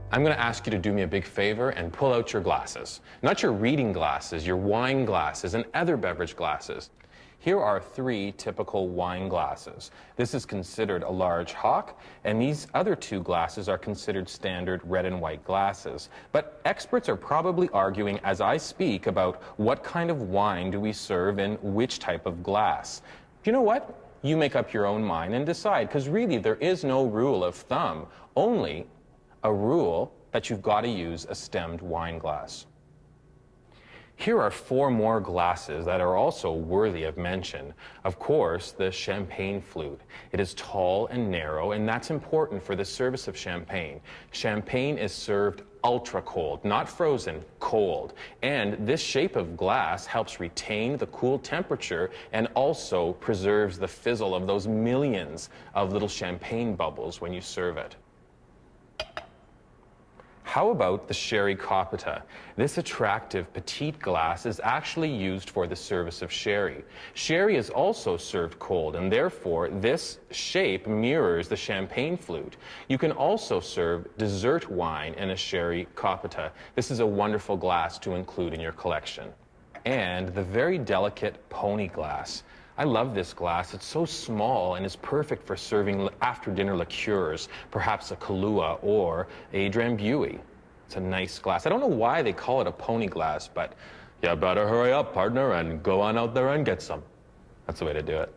I'm going to ask you to do me a big favor and pull out your glasses. Not your reading glasses, your wine glasses and other beverage glasses. Here are 3 typical wine glasses. This is considered a large hock, and these other 2 glasses are considered standard red and white glasses. But experts are probably arguing as I speak about what kind of wine do we serve in which type of glass. You know what? You make up your own mind and decide, because really there is no rule of thumb, only a rule that you've got to use a stemmed wine glass. Here are 4 more glasses that are also worthy of mention. Of course, the champagne flute. It is tall and narrow, and that's important for the service of champagne. Champagne is served ultra cold, not frozen, cold. And this shape of glass helps retain the cool temperature and also preserves the fizzle of those millions of little champagne bubbles when you serve it. How about the sherry copita? This attractive petite glass is actually used for the service of sherry. Sherry is also served cold, and therefore this shape mirrors the champagne flute. You can also serve dessert wine in a sherry copita. This is a wonderful glass to include in your collection. And the very delicate pony glass. I love this glass. It's so small and is perfect for serving after-dinner liqueurs, perhaps a Kahlua or a Drambuie. It's a nice glass. I don't know why they call it a pony glass, but you better hurry up, partner, and go on out there and get some. That's the way to do it.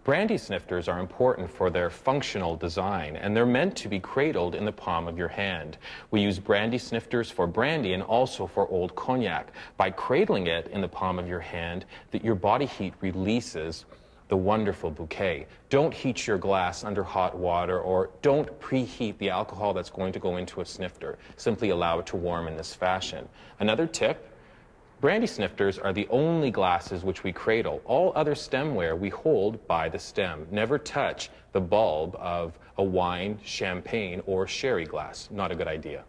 Brandy snifters are important for their functional design, and they're meant to be cradled in the palm of your hand. We use brandy snifters for brandy and also for old cognac. By cradling it in the palm of your hand, your body heat releases the wonderful bouquet. Don't heat your glass under hot water, or don't preheat the alcohol that's going to go into a snifter. Simply allow it to warm in this fashion. Another tip: brandy snifters are the only glasses which we cradle. All other stemware we hold by the stem. Never touch the bulb of a wine, champagne, or sherry glass. Not a good idea.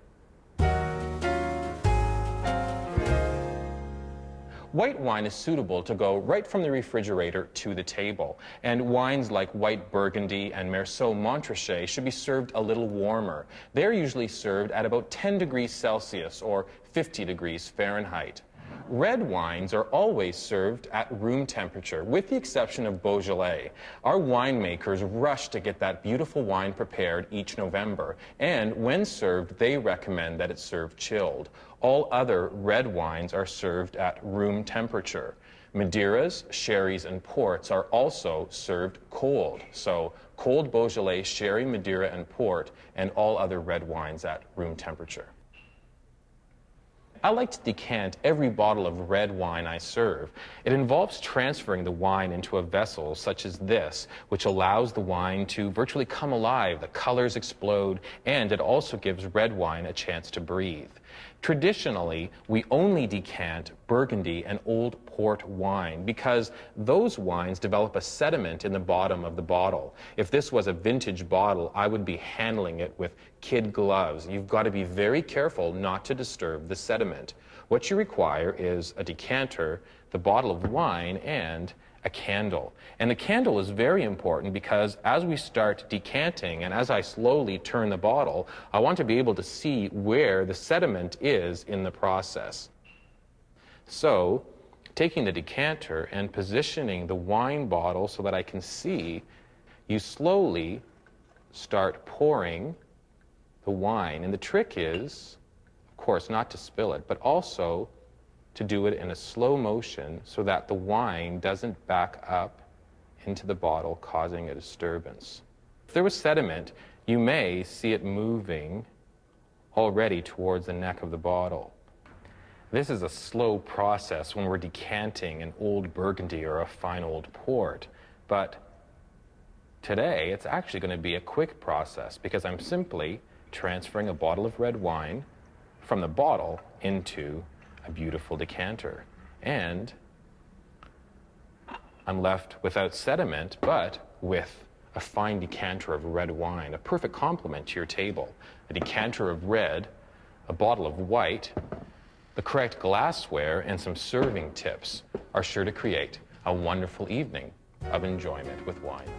White wine is suitable to go right from the refrigerator to the table, and wines like white Burgundy and Merceau Montrachet should be served a little warmer. They're usually served at about 10 degrees Celsius or 50 degrees Fahrenheit. Red wines are always served at room temperature, with the exception of Beaujolais. Our winemakers rush to get that beautiful wine prepared each November, and when served, they recommend that it's served chilled. All other red wines are served at room temperature. Madeiras, sherries, and ports are also served cold. So cold Beaujolais, sherry, Madeira, and port, and all other red wines at room temperature. I like to decant every bottle of red wine I serve. It involves transferring the wine into a vessel such as this, which allows the wine to virtually come alive. The colors explode, and it also gives red wine a chance to breathe. Traditionally, we only decant Burgundy and old port wine because those wines develop a sediment in the bottom of the bottle. If this was a vintage bottle, I would be handling it with kid gloves. You've got to be very careful not to disturb the sediment. What you require is a decanter, the bottle of wine, and a candle. And the candle is very important because as we start decanting and as I slowly turn the bottle, I want to be able to see where the sediment is in the process. So, taking the decanter and positioning the wine bottle so that I can see, you slowly start pouring the wine. And the trick is, of course, not to spill it, but also to do it in a slow motion so that the wine doesn't back up into the bottle, causing a disturbance. If there was sediment, you may see it moving already towards the neck of the bottle. This is a slow process when we're decanting an old Burgundy or a fine old port, but today it's actually going to be a quick process because I'm simply transferring a bottle of red wine from the bottle into a beautiful decanter. And I'm left without sediment, but with a fine decanter of red wine, a perfect complement to your table. A decanter of red, a bottle of white, the correct glassware, and some serving tips are sure to create a wonderful evening of enjoyment with wine.